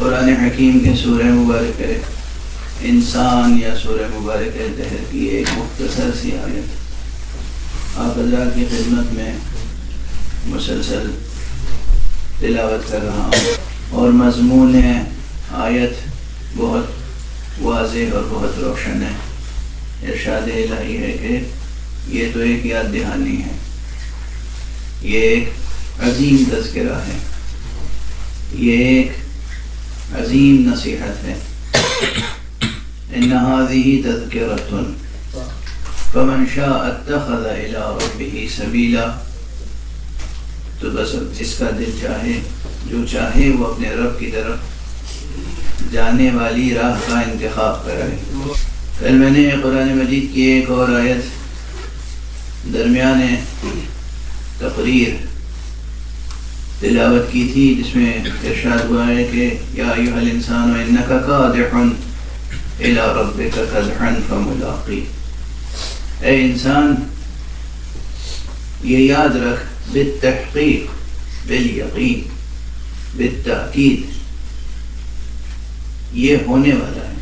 قرآن حکیم کے سورہ مبارکہ انسان یا سورہ مبارکہ دہر کی ایک مختصر سی آیت آپ حضرات کی خدمت میں مسلسل تلاوت کر رہا ہوں، اور مضمون آیت بہت واضح اور بہت روشن ہے۔ ارشاد الہی ہے کہ یہ تو ایک یاد دہانی ہے، یہ ایک عظیم تذکرہ ہے، یہ ایک عظیم نصیحت ہے۔ ان هذه تذکرۃ فمن شاء اتخذ الی ربہ سبیلا، تو بس جس کا دل چاہے، جو چاہے وہ اپنے رب کی طرف جانے والی راہ کا انتخاب کرے۔ کل میں نے قرآن مجید کی ایک اور آیت درمیان تقریر تلاوت کی تھی، جس میں ارشاد ہوا ہے کہ یا ایھا الانسان انک کادح الی ربک کدحا فملاقی، اے انسان یہ یاد رکھ، بالتحقیق، بالیقین، بالتأکید یہ ہونے والا ہے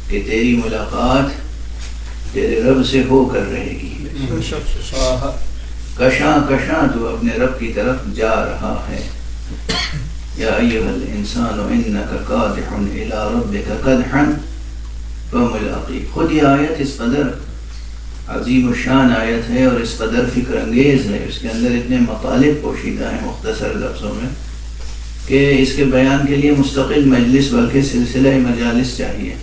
کہ تیری ملاقات تیرے رب سے ہو کر رہے گی، کشاں کشاں تو اپنے رب کی طرف جا رہا ہے۔ یا ایھا الانسان انک کادح الی ربک کدحا فملاقی، خود یہ آیت اس قدر عظیم الشان آیت ہے اور اس قدر فکر انگیز ہے، اس کے اندر اتنے مطالب پوشیدہ ہیں مختصر لفظوں میں کہ اس کے بیان کے لیے مستقل مجلس بلکہ سلسلہ مجالس چاہیے،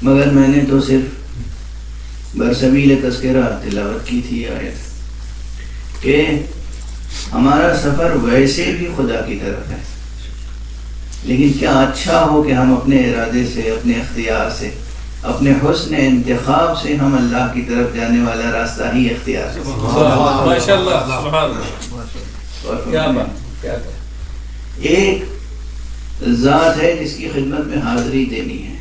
مگر میں نے تو صرف برسبیل تذکرہ تلاوت کی تھی آیت کہ ہمارا سفر ویسے بھی خدا کی طرف ہے، لیکن کیا اچھا ہو کہ ہم اپنے ارادے سے، اپنے اختیار سے، اپنے حسن انتخاب سے ہم اللہ کی طرف جانے والا راستہ ہی اختیار کریں۔ ماشاءاللہ، سبحان اللہ، کیا بات، کیا بات۔ ایک ذات ہے جس کی خدمت میں حاضری دینی ہے،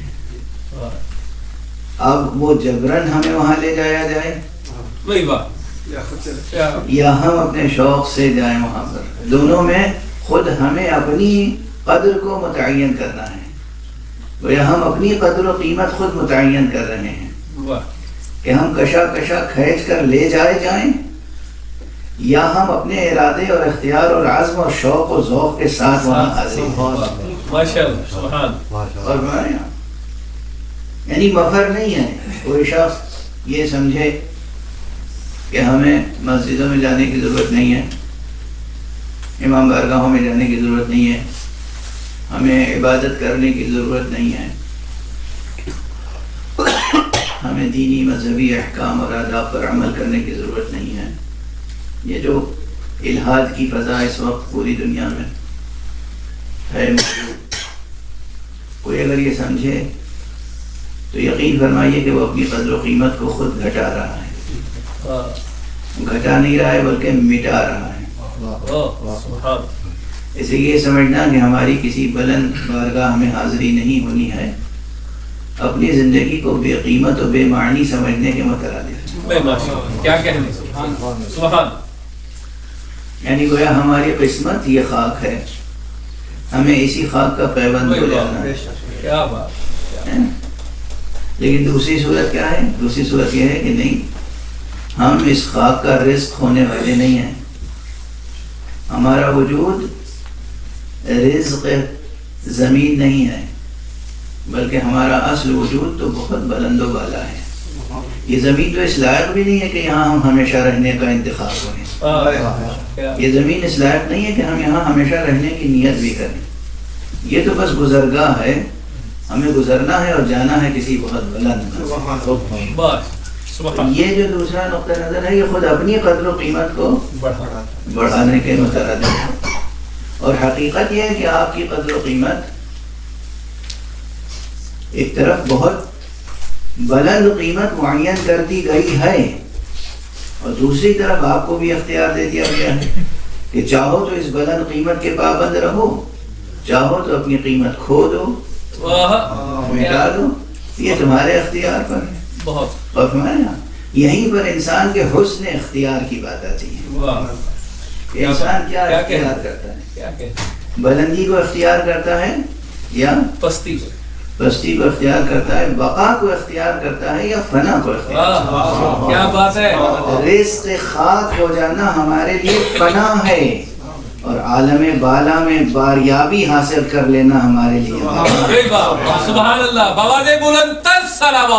اب وہ جبرن ہمیں وہاں لے جایا جائے وہی بات، یا ہم اپنے شوق سے جائیں وہاں پر، دونوں میں خود ہمیں اپنی قدر کو متعین کرنا ہے، یا ہم اپنی قدر و قیمت خود متعین کر رہے ہیں کہ ہم کشا کشا کھینچ کر لے جائیں، یا ہم اپنے ارادے اور اختیار اور عزم اور شوق و ذوق کے ساتھ وہاں حاضر ہیں۔ ماشاءاللہ، سبحان اور یعنی مفر نہیں ہے کوئی شخص یہ سمجھے کہ ہمیں مسجدوں میں جانے کی ضرورت نہیں ہے، امام بارگاہوں میں جانے کی ضرورت نہیں ہے، ہمیں عبادت کرنے کی ضرورت نہیں ہے، ہمیں دینی مذہبی احکام اور آداب پر عمل کرنے کی ضرورت نہیں ہے۔ یہ جو الحاد کی فضا اس وقت پوری دنیا میں ہے، کوئی اگر یہ سمجھے تو یقین فرمائیے کہ وہ اپنی قدر و قیمت کو خود گھٹا رہا ہے، گھٹا نہیں رہا ہے بلکہ مٹا رہا ہے۔ اسے یہ سمجھنا کہ ہماری کسی بلند بارگاہ میں حاضری نہیں ہونی ہے، اپنی زندگی کو بے قیمت و بے معنی سمجھنے کے مترادف ہے۔ کیا کہنے، سبحان، یعنی گویا ہماری قسمت یہ خاک ہے، ہمیں اسی خاک کا پیوند ہو جانا ہے۔ کیا بات۔ لیکن دوسری صورت کیا ہے؟ دوسری صورت یہ ہے کہ نہیں، ہم اس خاک کا رزق ہونے والے نہیں ہیں، ہمارا وجود رزق زمین نہیں ہے، بلکہ ہمارا اصل وجود تو بہت بلند و بالا ہے۔ یہ زمین تو اس لائق بھی نہیں ہے کہ یہاں ہم ہمیشہ رہنے کا انتخاب کریں، یہ زمین اس لائق نہیں ہے کہ ہم یہاں ہمیشہ رہنے کی نیت بھی کریں، یہ تو بس گزرگاہ ہے، ہمیں گزرنا ہے اور جانا ہے کسی بہت بلند۔ یہ جو دوسرا نقطہ نظر ہے یہ خود اپنی قدر و قیمت کو بڑھانے کے مترادف ہے، اور حقیقت یہ ہے کہ آپ کی قدر و قیمت ایک طرف بہت بلند قیمت معین کر دی گئی ہے، اور دوسری طرف آپ کو بھی اختیار دے دیا گیا ہے کہ چاہو تو اس بلند قیمت کے پابند رہو، چاہو تو اپنی قیمت کھو دو، مٹا دو، یہ تمہارے اختیار پر ہے۔ بہت اور یہیں پر انسان کے حسن اختیار کی بات آتی ہے، انسان کیا اختیار کرتا ہے۔ بلندی کو اختیار کرتا ہے یا پستی پستی کو اختیار کرتا ہے، بقا کو اختیار کرتا ہے یا فنا کو اختیار کرتا ہے؟ کیا بات ہے. رزق خاک ہو جانا ہمارے لیے فنا ہے، اور عالم بالا میں باریابی حاصل کر لینا ہمارے لیے. سبحان اللہ. بابا دے بلند تر سلام.